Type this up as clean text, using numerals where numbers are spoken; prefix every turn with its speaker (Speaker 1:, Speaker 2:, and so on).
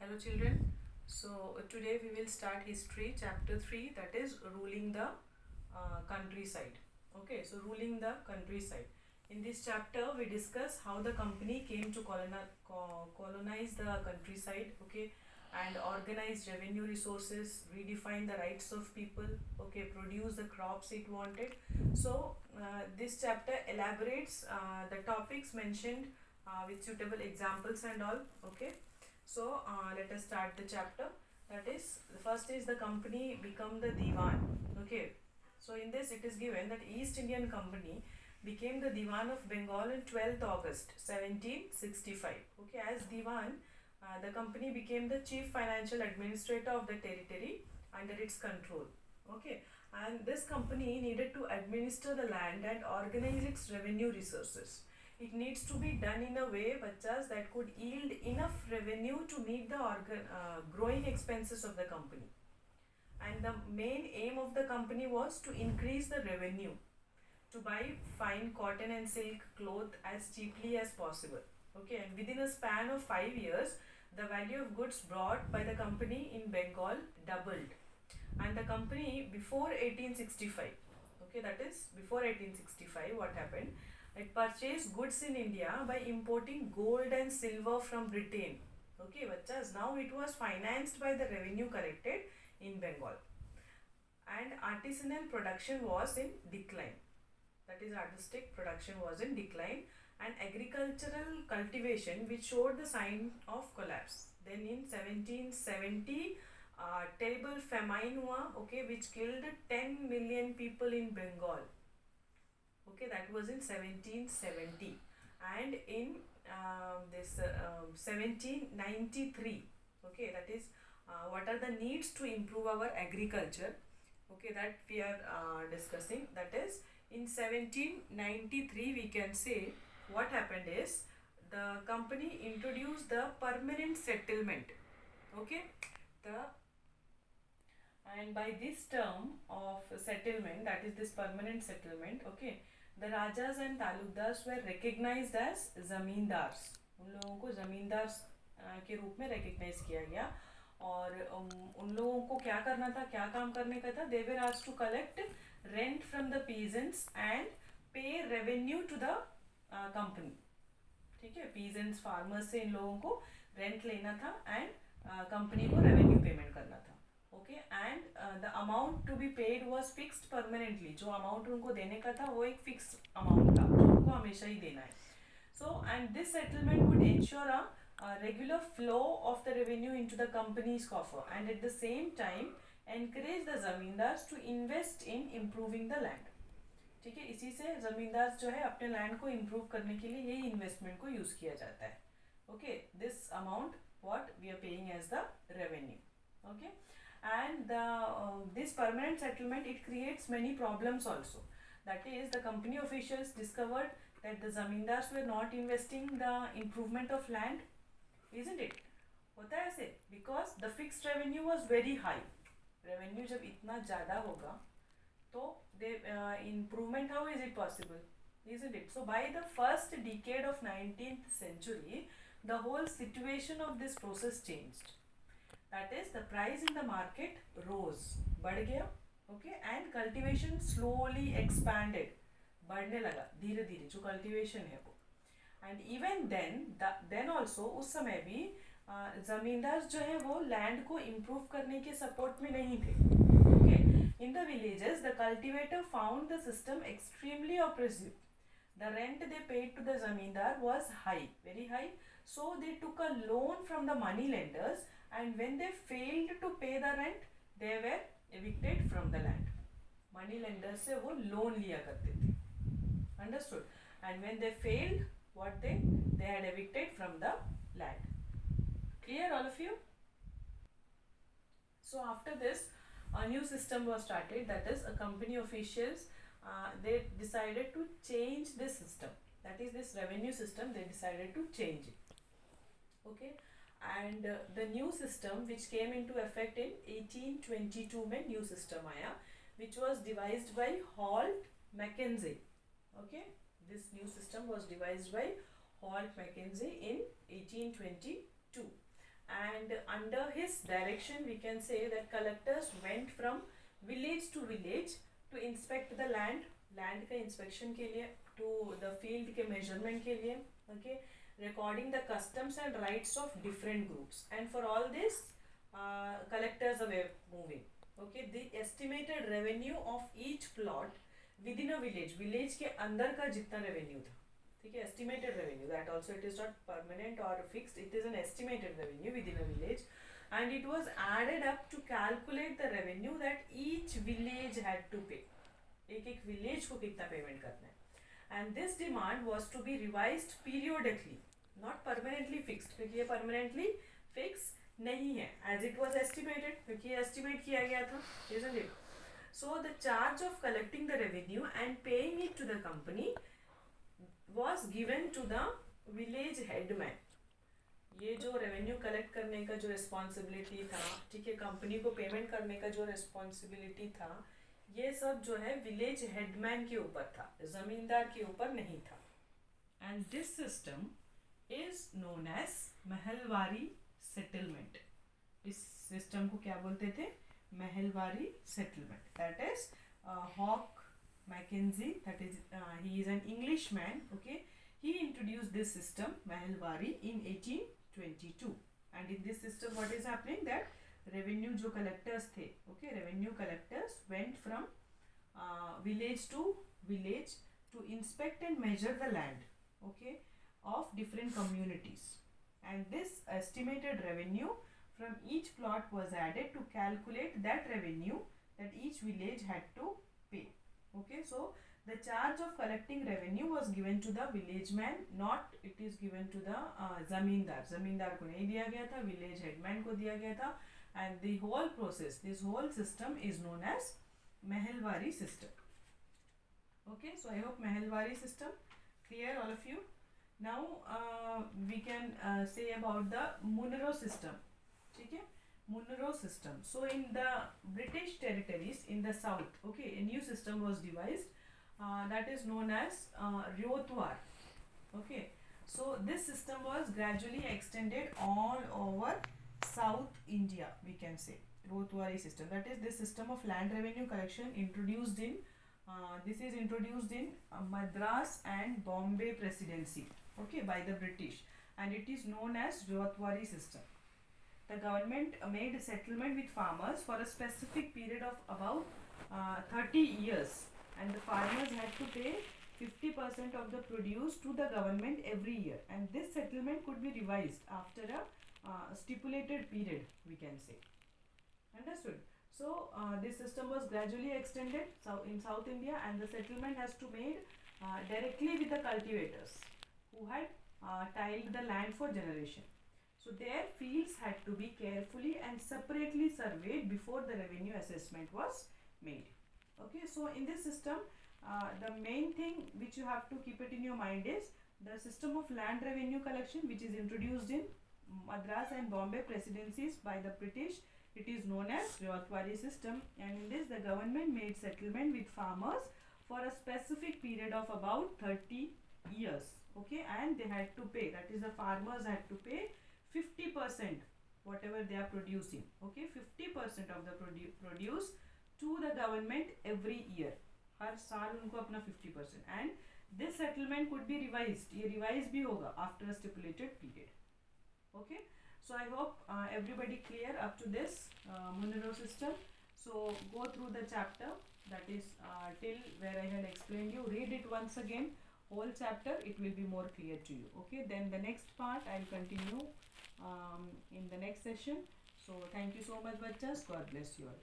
Speaker 1: Hello children. So today we will start history chapter 3, that is ruling the countryside. Okay, so ruling the countryside. In this chapter we discuss how the company came to colonize the countryside, okay, and organize revenue resources, redefine the rights of people, okay, produce the crops it wanted. So this chapter elaborates the topics mentioned with suitable examples and all, okay. So let us start the chapter. That is, the first is the company become the Diwan. Okay. So in this it is given that East Indian Company became the Diwan of Bengal on 12th August 1765. Okay, as Diwan, the company became the chief financial administrator of the territory under its control. Okay, and this company needed to administer the land and organize its revenue resources. It needs to be done in a way, bachas, that could yield enough revenue to meet the growing expenses of the company. And the main aim of the company was to increase the revenue, to buy fine cotton and silk cloth as cheaply as possible. Okay, and within a span of 5 years, the value of goods brought by the company in Bengal doubled. And the company before 1865, okay, that is before 1865, what happened? It purchased goods in India by importing gold and silver from Britain. Okay, bachas, now it was financed by the revenue collected in Bengal. And artisanal production was in decline. That is, artistic production was in decline, and agricultural cultivation which showed the sign of collapse. Then in 1770, terrible famine hua, okay, which killed 10 million people in Bengal. Okay, that was in 1770. And in 1793, okay, that is, what are the needs to improve our agriculture, okay, that we are discussing. That is, in 1793 we can say what happened is the company introduced the permanent settlement, okay, the and by this term of settlement, that is this permanent settlement, okay, the rajas and talukdars were recognized as zamindars. उन लोगों को जमींदार के रूप में recognize किया गया. और उन लोगों को क्या करना था, क्या काम करने का था? They were asked to collect rent from the peasants and pay revenue to the company. ठीक है, peasants farmers से इन लोगों को rent लेना था and company को revenue payment करना था. Okay, and the amount to be paid was fixed permanently. जो amount उनको देने का था वो एक fixed amount था जो उनको हमेशा ही देना है. So, and this settlement would ensure a regular flow of the revenue into the company's coffer, and at the same time encourage the zamindars to invest in improving the land. ठीक है, इसी से जमींदार जो है अपने लैंड को improve करने के लिए यही इन्वेस्टमेंट को यूज किया जाता है. Okay, this amount what we are paying as the revenue. ओके, and this permanent settlement, it creates many problems also. That is, the company officials discovered that the zamindars were not investing the improvement of land, isn't it? होता है ऐसे, because the fixed revenue was very high. Revenue जब इतना ज़्यादा होगा तो improvement, how is it possible, isn't it? So by the first decade of 19th century, the whole situation of this process changed. That is, the price in the market rose, बढ़ गया, okay, and cultivation slowly expanded, बढ़ने लगा धीरे धीरे जो cultivation है वो. And even then also उस समय भी जमींदार जो है वो लैंड को इम्प्रूव करने के सपोर्ट में नहीं थे. Okay, in the villages the cultivator found the system extremely oppressive. The rent they paid to the zamindar was high, very high. So they took a loan from the money lenders, and when they failed to pay the rent, they were evicted from the land. Money lenders से वो loan लिया करते थे. Understood? And when they failed, what they had evicted from the land. Clear, all of you? So after this, a new system was started. That is, a company officials they decided to change this system. That is, this revenue system, they decided to change it. Okay, and the new system which came into effect in 1822 में new system आया, which was devised by Holt Mackenzie. Okay, this new system was devised by Holt Mackenzie in 1822. And and under his direction we can say that collectors went from village to village to inspect the land का inspection के लिए, to the field के measurement के लिए, okay, recording the customs and rights of different groups, and for all this collectors were moving. Okay, the estimated revenue of each plot within a village के अंदर का जितना revenue था, ठीक है, estimated revenue, that also it is not permanent or fixed, it is an estimated revenue within a village, and it was added up to calculate the revenue that each village had to pay. एक एक village को कितना payment करना है, and this demand was to be revised periodically, not permanently fixed, क्योंकि ये permanently fixed नहीं है, as it was estimated, क्योंकि ये estimate किया गया था, isn't it? So the charge of collecting the revenue and paying it to the company was given to the village headman. ये जो रेवेन्यू कलेक्ट करने का जो रिस्पॉन्सिबिलिटी था, ठीक है, कंपनी को पेमेंट करने का जो रिस्पॉन्सिबिलिटी था, ये सब जो है विलेज हेडमैन के ऊपर था, जमींदार के ऊपर नहीं था. And this system is known as Mahalwari settlement. इस सिस्टम को क्या बोलते थे? महलवारी सेटलमेंट. दैट इज हॉक Mackenzie, that is he is an Englishman. Okay, he introduced this system Mahilwari in 1822, and in this system what is happening, that revenue जो collectors थे, okay, revenue collectors went from village to village to inspect and measure the land, okay, of different communities, and this estimated revenue from each plot was added to calculate that revenue that each village had to pay. Okay, so the charge of collecting revenue was given to the village man, not it is given to the zamindar को नहीं दिया गया था, village headman को दिया गया था, and the whole process, this whole system is known as Mahilwari system. Okay, so I hope Mahilwari system clear all of you. Now we can say about the Munro system. ठीक है, Munro system. So in the British territories in the south, okay, a new system was devised. That is known as Ryotwar. Okay, so this system was gradually extended all over South India, we can say. Ryotwari system, that is this system of land revenue collection introduced in this is introduced in Madras and Bombay presidency, okay, by the British, and it is known as Ryotwari system. The government made a settlement with farmers for a specific period of about 30 years. And the farmers had to pay 50% of the produce to the government every year, and this settlement could be revised after a stipulated period, we can say. Understood? So this system was gradually extended in South India, and the settlement has to made directly with the cultivators who had tilled the land for generation. So their fields had to be carefully and separately surveyed before the revenue assessment was made. Okay, so in this system the main thing which you have to keep it in your mind is the system of land revenue collection, which is introduced in Madras and Bombay presidencies by the British. It is known as Ryotwari system, and in this the government made settlement with farmers for a specific period of about 30 years. Okay, and they had to pay, that is the farmers had to pay 50% whatever they are producing. Okay, 50% of the produce to the government every year. हर साल उनको अपना 50%, and this settlement could be revised. ये revise भी होगा after a stipulated period. Okay, so I hope everybody clear up to this Munro system. So go through the chapter, that is till where I had explained you. Read it once again, whole chapter. It will be more clear to you. Okay, then the next part I will continue in the next session. So thank you so much, bachas. God bless you all.